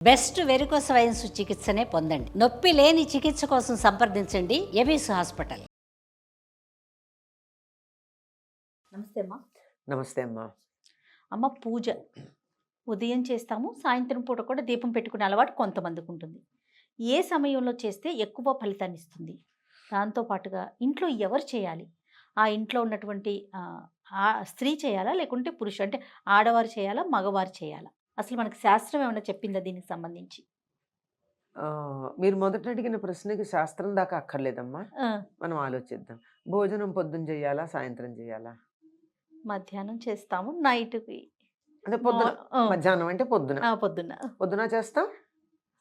Best varicose veins చికిత్సనే పొందండి. నొప్పి లేని చికిత్స కోసం సంప్రదించండి ఎబిస్ హాస్పిటల్. నమస్తే అమ్మా. నమస్తే అమ్మా. అమ్మ, పూజ ఉదయం చేస్తాము, సాయంత్రం పూట కూడా దీపం పెట్టుకునే అలవాటు కొంతమందికి ఉంటుంది. ఏ సమయంలో చేస్తే ఎక్కువ ఫలితాన్ని ఇస్తుంది? దాంతోపాటుగా ఇంట్లో ఎవరు చేయాలి? ఆ ఇంట్లో ఉన్నటువంటి ఆ స్త్రీ చేయాలా, లేకుంటే పురుషు అంటే ఆడవారు చేయాలా, మగవారు చేయాలా? అసలు మనకి శాస్త్రం ఏమైనా చెప్పిందా దీనికి సంబంధించి? మీరు మొదట అడిగిన ప్రశ్నకి శాస్త్రం దాకా అక్కర్లేదమ్మా. ఆ, మనం ఆలోచిద్దాం. భోజనం పొద్దున చేయాలా, సాయంత్రం చేయాలా? మధ్యాహ్నం చేస్తాము, నైట్కి అంటే పొద్దున. మధ్యాహ్నం అంటే పొద్దున. పొద్దున్న పొద్దున చేస్తాం,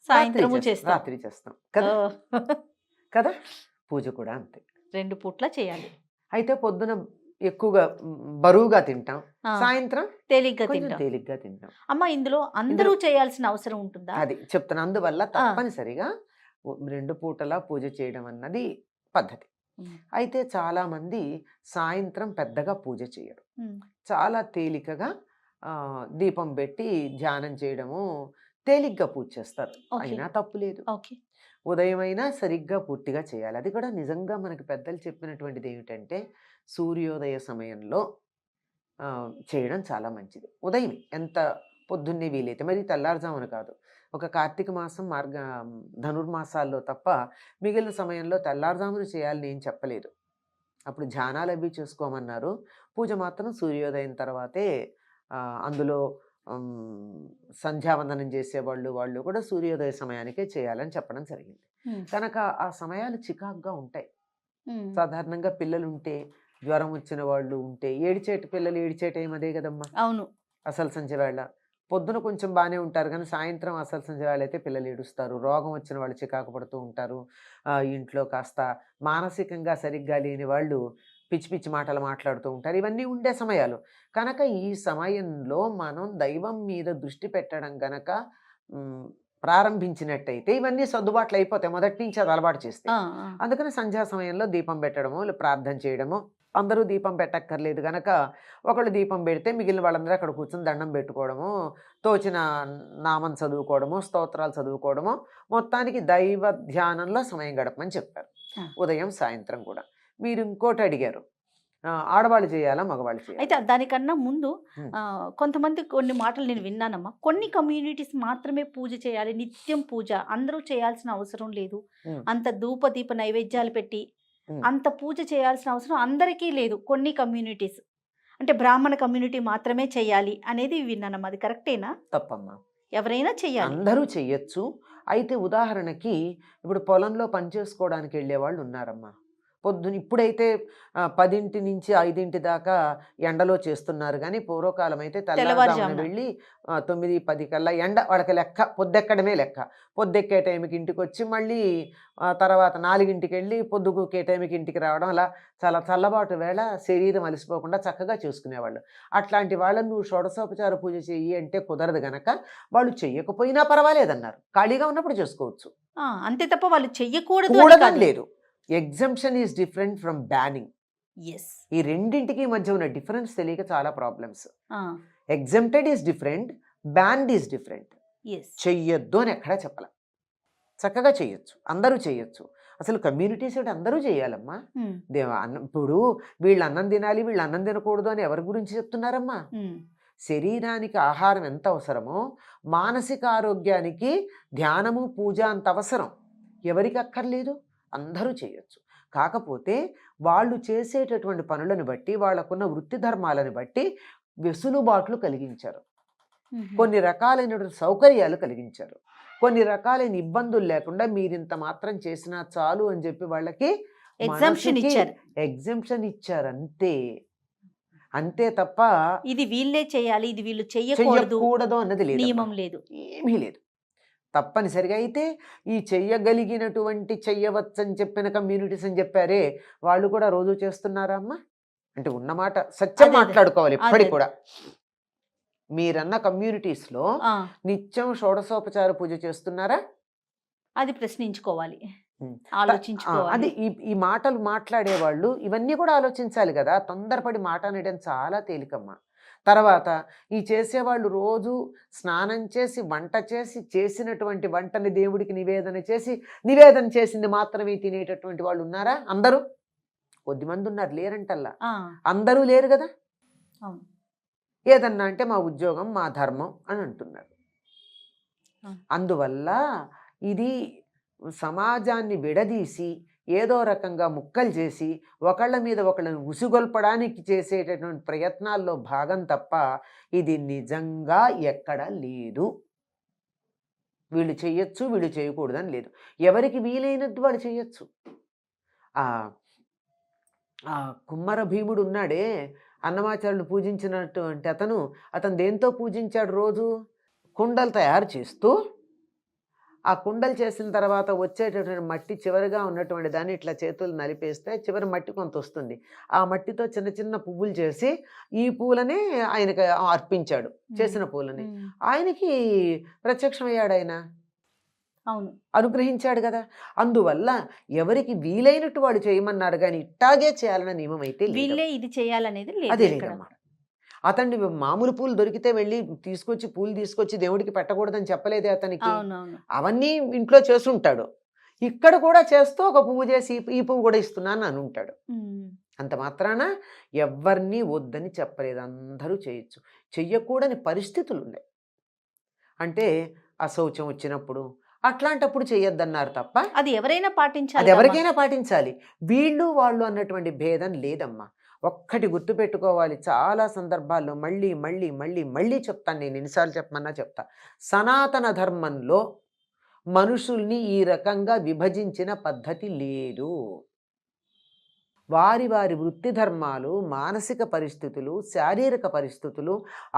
సాయంత్రము రాత్రి చేస్తాం. రాత్రి చేస్తాం కదా. కదా, పూజ కూడా అంతే. 2 పూట్ల చేయాలి. అయితే పొద్దున ఎక్కువగా బరువుగా తింటాం, ఆ, సాయంత్రం తేలిగ్గా కొంచెం తింటాం. తేలిగ్గా తింటాం. అమ్మ, ఇందులో అందరూ చేయాల్సిన అవసరం ఉంటుందా? అది చెప్తాను. అందువల్ల తప్పనిసరిగా 2 పూటలా పూజ చేయడం అన్నది పద్ధతి. ఉమ్, అయితే చాలా మంది సాయంత్రం పెద్దగా పూజ చేయరు. ఉమ్, చాలా తేలికగా దీపం పెట్టి ధ్యానం చేయడము, తేలిగ్గా పూజ చేస్తారు. ఓకే. అయినా తప్పు లేదు. ఓకే. ఉదయం అయినా సరిగ్గా పూర్తిగా చేయాలి. అది కూడా నిజంగా మనకి పెద్దలు చెప్పినటువంటిది ఏమిటంటే సూర్యోదయ సమయంలో చేయడం చాలా మంచిది. ఉదయం ఎంత పొద్దున్నే వీలైతే, మరి తెల్లారుజామున కాదు. ఒక కార్తీక మాసం, ధనుర్మాసాల్లో తప్ప మిగిలిన సమయంలో తెల్లారుజామున చేయాలని ఏం చెప్పలేదు. అప్పుడు ధ్యానాలు అవి చేసుకోమన్నారు. పూజ మాత్రం సూర్యోదయం తర్వాతే. అందులో సంధ్యావందనం చేసేవాళ్ళు వాళ్ళు కూడా సూర్యోదయ సమయానికే చేయాలని చెప్పడం జరిగింది. ఉమ్, కనుక ఆ సమయాలు చికాకుగా ఉంటాయి. ఉమ్, సాధారణంగా పిల్లలు ఉంటే, జ్వరం వచ్చిన వాళ్ళు ఉంటే, పిల్లలు ఏడిచే టైం అదే కదమ్మా. అవును. అసలు సంధ్య వేళ పొద్దున కొంచెం బాగానే ఉంటారు, కానీ సాయంత్రం అసలు సంధ్య వేళ అయితే పిల్లలు ఏడుస్తారు. రోగం వచ్చిన వాళ్ళు చికాకు పడుతూ ఉంటారు. ఇంట్లో కాస్త మానసికంగా సరిగ్గా లేని వాళ్ళు పిచ్చి పిచ్చి మాటలు మాట్లాడుతూ ఉంటారు. ఇవన్నీ ఉండే సమయాలు. కనుక ఈ సమయంలో మనం దైవం మీద దృష్టి పెట్టడం గనక ప్రారంభించినట్టయితే ఇవన్నీ సర్దుబాట్లు అయిపోతాయి, మొదటి నుంచి అది అలవాటు చేస్తే. ఆ, ఆ, అందుకని సంధ్యా సమయంలో దీపం పెట్టడము, ప్రార్థన చేయడము. అందరూ దీపం పెట్టక్కర్లేదు కనుక ఒకళ్ళు దీపం పెడితే మిగిలిన వాళ్ళందరూ అక్కడ కూర్చొని దండం పెట్టుకోవడము, తోచిన నామం చదువుకోవడము, స్తోత్రాలు చదువుకోవడము, మొత్తానికి దైవ ధ్యానంలో సమయం గడపమని చెప్పారు. ఆ. ఉదయం సాయంత్రం కూడా. మీరు ఇంకోటి అడిగారు, ఆడవాళ్ళు చేయాలా, మగవాళ్ళు చేయాలి? అయితే దానికన్నా ముందు ఉమ్. కొంతమంది కొన్ని మాటలు నేను విన్నానమ్మా. కొన్ని కమ్యూనిటీస్ మాత్రమే పూజ చేయాలి, నిత్యం పూజ, అందరూ చేయాల్సిన అవసరం లేదు. ఉమ్. అంత ధూప దీప నైవేద్యాలు పెట్టి ఉమ్. అంత పూజ చేయాల్సిన అవసరం అందరికీ లేదు. కొన్ని కమ్యూనిటీస్ అంటే బ్రాహ్మణ కమ్యూనిటీ మాత్రమే చేయాలి అనేది విన్నానమ్మా. అది కరెక్టేనా? తప్పమ్మా. ఎవరైనా చెయ్యాలి. అందరూ చెయ్యొచ్చు. అయితే ఉదాహరణకి ఇప్పుడు పొలంలో పనిచేసుకోవడానికి వెళ్ళే వాళ్ళు ఉన్నారమ్మా. పొద్దున ఇప్పుడైతే 10 నుంచి 5 దాకా ఎండలో చేస్తున్నారు, కానీ పూర్వకాలం అయితే తెల్లవారుజామున తెల్లవారుజామున. వెళ్ళి 9, 10 కల్లా ఎండ వాళ్ళకి లెక్క, పొద్దెక్కడమే లెక్క. పొద్దెక్కే టైంకి ఇంటికి వచ్చి మళ్ళీ తర్వాత 4ంటికి వెళ్ళి పొద్దుగుకే టైంకి ఇంటికి రావడం, అలా చాలా చల్లబాటు వేళ శరీరం అలసిపోకుండా చక్కగా చేసుకునేవాళ్ళు. అట్లాంటి వాళ్ళని నువ్వు షోడశోపచార పూజ చెయ్యి అంటే కుదరదు గనక వాళ్ళు చెయ్యకపోయినా పర్వాలేదన్నారు. ఖాళీగా ఉన్నప్పుడు చేసుకోవచ్చు. అంతే తప్ప వాళ్ళు చెయ్యకూడదు అని కూడదని కాదు. లేదు. Assumption is different from banning. Yes. ఈ రెండింటికి మధ్య ఉన్న డిఫరెన్స్ తెలియక చాలా ప్రాబ్లమ్స్. ఆ, exempted is different, banned is different. yes. చెయ్యొద్దు అని ఎక్కడా చెప్పాల. చక్కగా చేయొచ్చు, అందరూ చేయొచ్చు. అసలు కమ్యూనిటీస్ అంటే అందరూ చేయాలమ్మా. ఉమ్, ఇప్పుడు వీళ్ళు అన్నం తినాలి, వీళ్ళు అన్నం తినకూడదు అని ఎవరి గురించి చెప్తున్నారమ్మా? ఉమ్, శరీరానికి ఆహారం ఎంత అవసరమో మానసిక ఆరోగ్యానికి ధ్యానము, పూజ అంత అవసరం. ఎవరికి అక్కర్లేదు? అందరూ చేయొచ్చు. కాకపోతే వాళ్ళు చేసేటటువంటి పనులను బట్టి, వాళ్ళకున్న వృత్తి ధర్మాలను బట్టి వెసులుబాట్లు కలిగించారు, ఉమ్, కొన్ని రకాలైనటువంటి సౌకర్యాలు కలిగించారు, కొన్ని రకాలైన ఇబ్బందులు లేకుండా మీరింత మాత్రం చేసినా చాలు అని చెప్పి వాళ్ళకి ఎగ్జామ్షన్ ఇచ్చారు. ఎగ్జంప్షన్ ఇచ్చారు, అంతే. అంతే తప్ప ఇది వీళ్ళే చేయాలి, ఇది వీళ్ళు చెయ్యకూడదు చెయ్యకూడదు అన్నది లేదు, నియమం లేదు. ఏమీ లేదు. తప్పనిసరిగా అయితే ఈ చెయ్యగలిగినటువంటి చెయ్యవచ్చని చెప్పిన కమ్యూనిటీస్ అని చెప్పారే, వాళ్ళు కూడా రోజు చేస్తున్నారా అమ్మా? అంటే ఉన్నమాట సత్యం అదే, మాట్లాడుకోవాలి ఎప్పటికి అదే. కూడా. మీరన్న కమ్యూనిటీస్లో ఆ, నిత్యం షోడశోపచార పూజ చేస్తున్నారా? అది ప్రశ్నించుకోవాలి, ఉమ్. ఆలోచించుకోవాలి. అది ఈ మాటలు మాట్లాడేవాళ్ళు ఇవన్నీ కూడా ఆలోచించాలి కదా. తొందరపడి మాట అనడం చాలా తేలికమ్మా. తర్వాత ఈ చేసేవాళ్ళు రోజు స్నానం చేసి వంట చేసి చేసినటువంటి వంటని దేవుడికి నివేదన చేసింది మాత్రమే తినేటటువంటి వాళ్ళు ఉన్నారా? అందరూ కొద్దిమంది ఉన్నారు, లేరంటల్లా. అందరూ లేరు కదా. అవును. ఏదన్నా అంటే మా ఉద్యోగం, మా ధర్మం అని అంటున్నారు. అందువల్ల ఇది సమాజాన్ని విడదీసి ఏదో రకంగా ముక్కలు చేసి ఒకళ్ళ మీద ఒకళ్ళని ఉసిగొల్పడానికి చేసేటటువంటి ప్రయత్నాల్లో భాగం తప్ప ఇది నిజంగా ఎక్కడ లేదు. వీళ్ళు చెయ్యొచ్చు, వీళ్ళు చేయకూడదని లేదు. ఎవరికి వీలైనట్టు వాళ్ళు చెయ్యొచ్చు. ఆ కుమ్మర భీముడు ఉన్నాడే, అన్నమాచార్యులు పూజించినటువంటి అతను దేంతో పూజించాడు? రోజు కుండలు తయారు చేస్తూ ఆ కుండలు చేసిన తర్వాత వచ్చేటటువంటి మట్టి చివరిగా ఉన్నటువంటి దాన్ని ఇట్లా చేతులు నలిపేస్తే చివరి మట్టి కొంత వస్తుంది. ఆ మట్టితో చిన్న చిన్న పువ్వులు చేసి ఈ పూలని ఆయనకి అర్పించాడు. చేసిన పూలని ఆయనకి ప్రత్యక్షమయ్యాడు, ఆయన అవును అనుగ్రహించాడు కదా. అందువల్ల ఎవరికి వీలైనట్టు వాళ్ళు చేయమన్నారు, కానీ ఇట్టాగే చేయాలన్న నియమం అయితే వీళ్ళే ఇది చేయాలనేది అదే లేదన్నమాట. అతన్ని మామూలు పూలు దొరికితే వెళ్ళి పూలు తీసుకొచ్చి దేవుడికి పెట్టకూడదని చెప్పలేదే అతనికి. అవన్నీ ఇంట్లో చేస్తుంటాడు. ఇక్కడ కూడా చేస్తూ ఒక పువ్వు చేసి ఈ పువ్వు కూడా ఇస్తున్నాను అని ఉంటాడు. అంత మాత్రాన ఎవరిని వద్దని చెప్పలేదు, అందరూ చేయొచ్చు. చెయ్యకూడని పరిస్థితులు ఉన్నాయి. అంటే అశౌచం వచ్చినప్పుడు అట్లాంటప్పుడు చెయ్యొద్దన్నారు తప్ప అది ఎవరైనా పాటించాలి, అది ఎవరికైనా పాటించాలి. వీళ్ళు వాళ్ళు అన్నటువంటి భేదం లేదమ్మా. ఒక్కటి గుర్తుపెట్టుకోవాలి, చాలా సందర్భాల్లో మళ్ళీ మళ్ళీ మళ్ళీ మళ్ళీ చెప్తాను, నేను ఎన్నిసార్లు చెప్పమన్నా చెప్తా. సనాతన ధర్మంలో మనుషుల్ని ఈ రకంగా విభజించిన పద్ధతి లేదు. వారి వారి వృత్తి ధర్మాలు, మానసిక పరిస్థితులు, శారీరక పరిస్థితులు,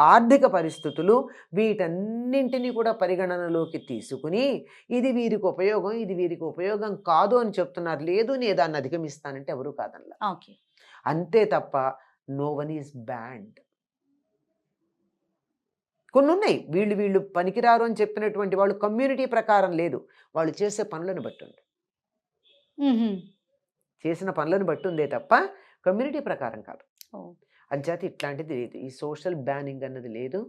ఆర్థిక పరిస్థితులు వీటన్నింటినీ కూడా పరిగణనలోకి తీసుకుని ఇది వీరికి ఉపయోగం, ఇది వీరికి ఉపయోగం కాదు అని చెప్తున్నారు. లేదు నేను దాన్ని అధిగమిస్తానంటే ఎవరు కాదనలా. అంతే తప్ప నో వన్ ఈజ్ బ్యాండ్. కొన్ని ఉన్నాయి, వీళ్ళు పనికిరారు అని చెప్పినటువంటి వాళ్ళు కమ్యూనిటీ ప్రకారం లేదు, వాళ్ళు చేసే పనులను బట్టి ఉంది. చేసిన పనులను బట్టి ఉందే తప్ప కమ్యూనిటీ ప్రకారం కాదు. అంచేత ఇట్లాంటిది లేదు, ఈ సోషల్ బ్యానింగ్ అన్నది లేదు.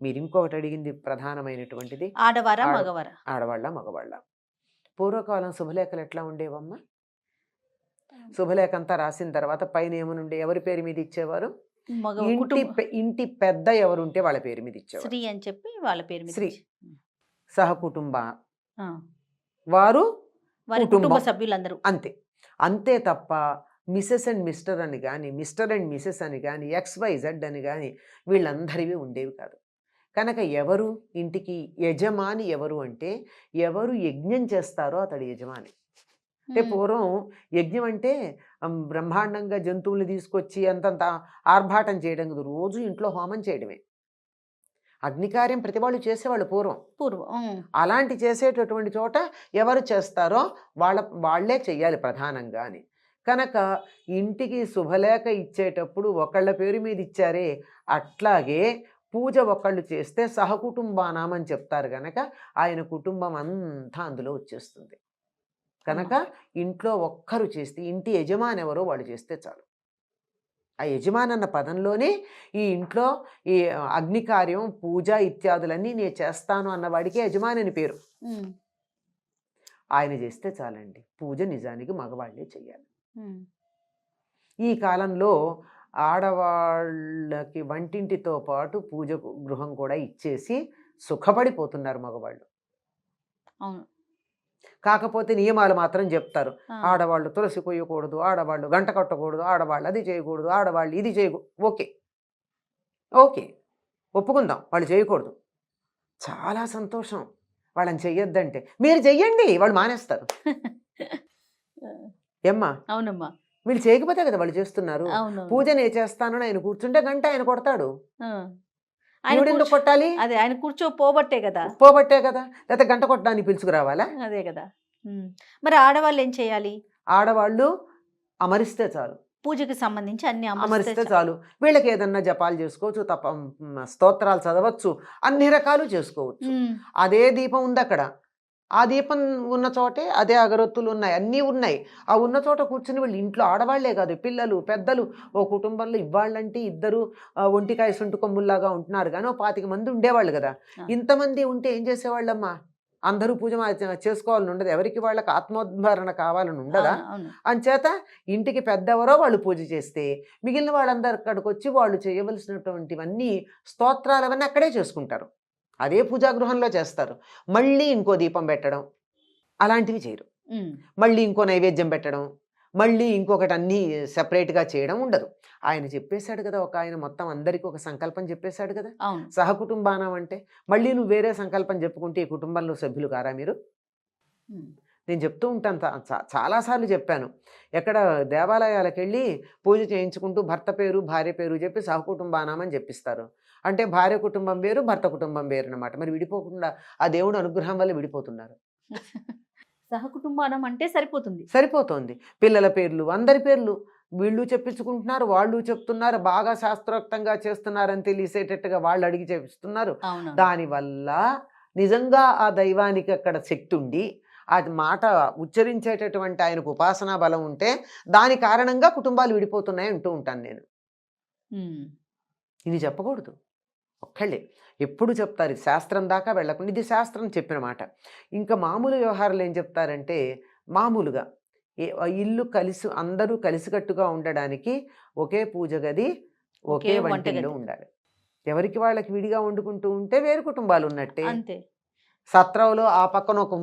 మీరు ఇంకొకటి అడిగింది ప్రధానమైనటువంటిది, ఆడవాళ్ళ మగవాళ్ళ. పూర్వకాలం శుభలేఖలు ఎట్లా ఉండేవమ్మా? శుభలేఖ అంతా రాసిన తర్వాత పైన ఏమనుండే, ఎవరి పేరు మీద ఇచ్చేవారు? ఇంటి పెద్ద ఎవరుంటే వాళ్ళ పేరు మీద ఇచ్చేవారు. శ్రీ అని చెప్పి వాళ్ళ పేరు మీద, శ్రీ సహకుటుంబ వారు కుటుంబ సభ్యులందరూ, అంతే తప్ప మిసెస్ అండ్ మిస్టర్ అని కానీ, మిస్టర్ అండ్ మిసెస్ అని కానీ, XYZ అని కానీ వీళ్ళందరివి ఉండేవి కాదు. కనుక ఎవరు ఇంటికి యజమాని ఎవరు అంటే, ఎవరు యజ్ఞం చేస్తారో అతడు యజమాని. అంటే పూర్వం యజ్ఞం అంటే బ్రహ్మాండంగా జంతువులు తీసుకొచ్చి అంతంత ఆర్భాటం చేయడం కాదు, రోజు ఇంట్లో హోమం చేయడమే. అగ్నికార్యం ప్రతి వాళ్ళు చేసేవాళ్ళు పూర్వం. అలాంటి చేసేటటువంటి చోట ఎవరు చేస్తారో వాళ్ళే చెయ్యాలి ప్రధానంగా అని. కనుక ఇంటికి శుభలేఖ ఇచ్చేటప్పుడు ఒకళ్ళ పేరు మీద ఇచ్చారే, అట్లాగే పూజ ఒకళ్ళు చేస్తే సహకుటుంబానామని చెప్తారు. కనుక ఆయన కుటుంబం అంతా అందులో వచ్చేస్తుంది. కనుక ఇంట్లో ఒక్కరు చేస్తే, ఇంటి యజమాని ఎవరో వాళ్ళు చేస్తే చాలు. ఆ యజమాని అన్న పదంలోనే ఈ ఇంట్లో ఈ అగ్నికార్యం, పూజ ఇత్యాదులన్నీ నేను చేస్తాను అన్నవాడికి యజమాని అని పేరు. ఆయన చేస్తే చాలండి. పూజ నిజానికి మగవాళ్ళే చెయ్యాలి. ఈ కాలంలో ఆడవాళ్ళకి వంటింటితో పాటు పూజ గృహం కూడా ఇచ్చేసి సుఖపడిపోతున్నారు మగవాళ్ళు. కాకపోతే నియమాలు మాత్రం చెప్తారు. ఆడవాళ్ళు తులసి కొయ్యకూడదు, ఆడవాళ్ళు గంట కట్టకూడదు, ఆడవాళ్ళు అది చేయకూడదు, ఆడవాళ్ళు ఇది చేయకూడదు. ఓకే ఒప్పుకుందాం, వాళ్ళు చేయకూడదు. చాలా సంతోషం వాళ్ళని చెయ్యొద్దంటే. మీరు చెయ్యండి, వాళ్ళు మానేస్తారు. ఏమ్మా? అవునమ్మా. వీళ్ళు చేయకపోతే కదా వాళ్ళు చేస్తున్నారు. పూజ నేను చేస్తానని ఆయన కూర్చుంటే గంట ఆయన కొడతాడు. ఎందుకు కొట్టాలి? అదే ఆయన పోబట్టే కదా. లేకపోతే గంట కొట్టడానికి పిలుచుకురావాలా? అదే కదా. మరి ఆడవాళ్ళు ఏం చేయాలి? ఆడవాళ్ళు అమరిస్తే చాలు, పూజకి సంబంధించి అన్ని అమరిస్తే చాలు. వీళ్ళకి ఏదన్నా జపాలు చేసుకోవచ్చు, స్తోత్రాలు చదవచ్చు, అన్ని రకాలు చేసుకోవచ్చు. అదే దీపం ఉంది అక్కడ, ఆ దీపం ఉన్న చోటే అదే అగరొత్తులు ఉన్నాయి, అన్నీ ఉన్నాయి. ఆ ఉన్న చోట కూర్చుని వీళ్ళు ఇంట్లో ఆడవాళ్లే కాదు, పిల్లలు పెద్దలు, ఓ కుటుంబంలో ఇవ్వాళ్ళంటే ఇద్దరు ఒంటికాయ సుంటు కొమ్ముల్లాగా ఉంటున్నారు, కానీ ఓ 25 మంది ఉండేవాళ్ళు కదా. ఇంతమంది ఉంటే ఏం చేసేవాళ్ళమ్మా? అందరూ పూజ చేసుకోవాలని ఉండదు, ఎవరికి వాళ్ళకి ఆత్మోద్ధారణ కావాలని ఉండదా? అంచేత ఇంటికి పెద్దెవరో వాళ్ళు పూజ చేస్తే మిగిలిన వాళ్ళందరూ అక్కడికి వచ్చి వాళ్ళు చేయవలసినటువంటివన్నీ స్తోత్రాలు అవన్నీ అక్కడే చేసుకుంటారు, అదే పూజాగృహంలో చేస్తారు. మళ్ళీ ఇంకో దీపం పెట్టడం అలాంటివి చేయరు, మళ్ళీ ఇంకో నైవేద్యం పెట్టడం, మళ్ళీ ఇంకొకటి అన్నీ సెపరేట్గా చేయడం ఉండదు. ఆయన చెప్పేశాడు కదా, ఒక ఆయన మొత్తం అందరికీ ఒక సంకల్పం చెప్పేశాడు కదా, సహకుటుంబానం అంటే. మళ్ళీ నువ్వు వేరే సంకల్పం చెప్పుకుంటే ఈ కుటుంబంలో సభ్యులు కారా మీరు? నేను చెప్తూ ఉంటాను, చాలాసార్లు చెప్పాను. ఎక్కడ దేవాలయాలకు వెళ్ళి పూజ చేయించుకుంటూ భర్త పేరు భార్య పేరు చెప్పి సహకుటుంబానం అని చెప్పిస్తారు. అంటే భార్య కుటుంబం వేరు, భర్త కుటుంబం వేరు అనమాట. మరి విడిపోకుండా ఆ దేవుడు అనుగ్రహం వల్ల విడిపోతున్నారు. సహకుటుంబానం అంటే సరిపోతుంది. పిల్లల పేర్లు, అందరి పేర్లు వీళ్ళు చెప్పించుకుంటున్నారు, వాళ్ళు చెప్తున్నారు, బాగా శాస్త్రోక్తంగా చేస్తున్నారని తెలిసేటట్టుగా వాళ్ళు అడిగి చేపిస్తున్నారు. దానివల్ల నిజంగా ఆ దైవానికి అక్కడ శక్తి ఉండి ఆ మాట ఉచ్చరించేటటువంటి ఆయనకు ఉపాసనా బలం ఉంటే దాని కారణంగా కుటుంబాలు విడిపోతున్నాయి అంటూ ఉంటాను నేను. ఇది చెప్పకూడదు, ఒక్కళ్ళే ఎప్పుడు చెప్తారు, ఇది శాస్త్రం దాకా వెళ్ళకుండా, ఇది శాస్త్రం చెప్పిన మాట. ఇంకా మామూలు వ్యవహారాలు ఏం చెప్తారంటే, మామూలుగా ఇల్లు కలిసి అందరూ కలిసికట్టుగా ఉండడానికి ఒకే పూజ గది ఒకే వంటిల్లు ఉండాలి. ఎవరికి వాళ్ళకి విడిగా వండుకుంటూ ఉంటే వేరు కుటుంబాలు ఉన్నట్టే. సత్రంలో ఆ పక్కన ఒక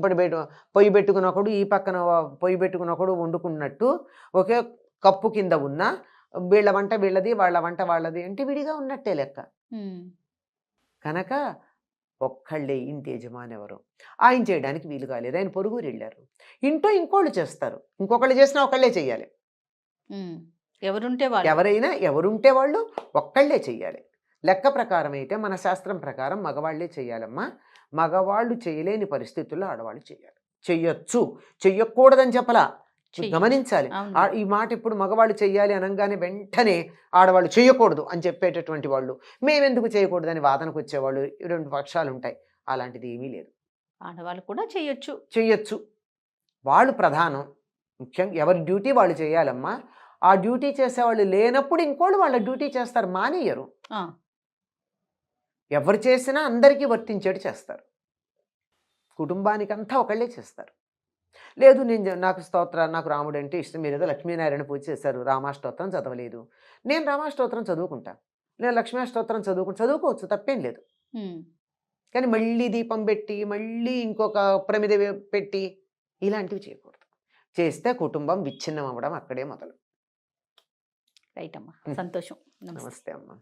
పొయ్యి పెట్టుకుని ఒకడు, ఈ పక్కన పొయ్యి పెట్టుకుని ఒకడు వండుకున్నట్టు ఒకే కప్పు కింద ఉన్న వీళ్ళ వంట వీళ్ళది, వాళ్ళ వంట వాళ్ళది అంటే విడిగా ఉన్నట్టే లెక్క. కనుక ఒక్కళ్ళే ఇంటి యజమాని ఎవరు, ఆయన చేయడానికి వీలు కాలేదు, ఆయన పొరుగురు వెళ్ళారు, ఇంట్లో ఇంకోళ్ళు చేస్తారు, ఇంకొకళ్ళు చేసినా ఒకళ్ళే చెయ్యాలి. ఎవరుంటే వాళ్ళు ఒక్కళ్ళే చెయ్యాలి. లెక్క ప్రకారం అయితే మన శాస్త్రం ప్రకారం మగవాళ్లే చెయ్యాలమ్మా. మగవాళ్ళు చేయలేని పరిస్థితుల్లో ఆడవాళ్ళు చెయ్యాలి. చెయ్యొచ్చు, చెయ్యకూడదని చెప్పలా, గమనించాలి. ఈ మాట ఇప్పుడు మగవాళ్ళు చెయ్యాలి అనగానే వెంటనే ఆడవాళ్ళు చేయకూడదు అని చెప్పేటటువంటి వాళ్ళు, మేమెందుకు చేయకూడదని వాదనకు వచ్చేవాళ్ళు 2 పక్షాలు ఉంటాయి. అలాంటిది ఏమీ లేదు, ఆడవాళ్ళు కూడా చెయ్యొచ్చు. వాళ్ళు ప్రధానం, ముఖ్యంగా ఎవరి డ్యూటీ వాళ్ళు చేయాలమ్మా. ఆ డ్యూటీ చేసేవాళ్ళు లేనప్పుడు ఇంకోళ్ళు వాళ్ళ డ్యూటీ చేస్తారు, మానేయరు. ఎవరు చేసినా అందరికీ వర్తించేటి చేస్తారు, కుటుంబానికంతా ఒకళ్ళే చేస్తారు. లేదు నాకు రాముడు అంటే ఇష్టం, మీరు ఏదో లక్ష్మీనారాయణ పూజ చేశారు, రామాష్టోత్రం చదవలేదు, నేను రామాష్టోత్రం చదువుకుంటా, నేను లక్ష్మీష్టోత్రం చదువుకోవచ్చు, తప్పేం లేదు. కానీ మళ్ళీ దీపం పెట్టి మళ్ళీ ఇంకొక ప్రమిద పెట్టి ఇలాంటివి చేయకూడదు. చేస్తే కుటుంబం విచ్ఛిన్నం అవ్వడం అక్కడే మొదలు. రైట్ అమ్మా, సంతోషం. నమస్తే అమ్మా.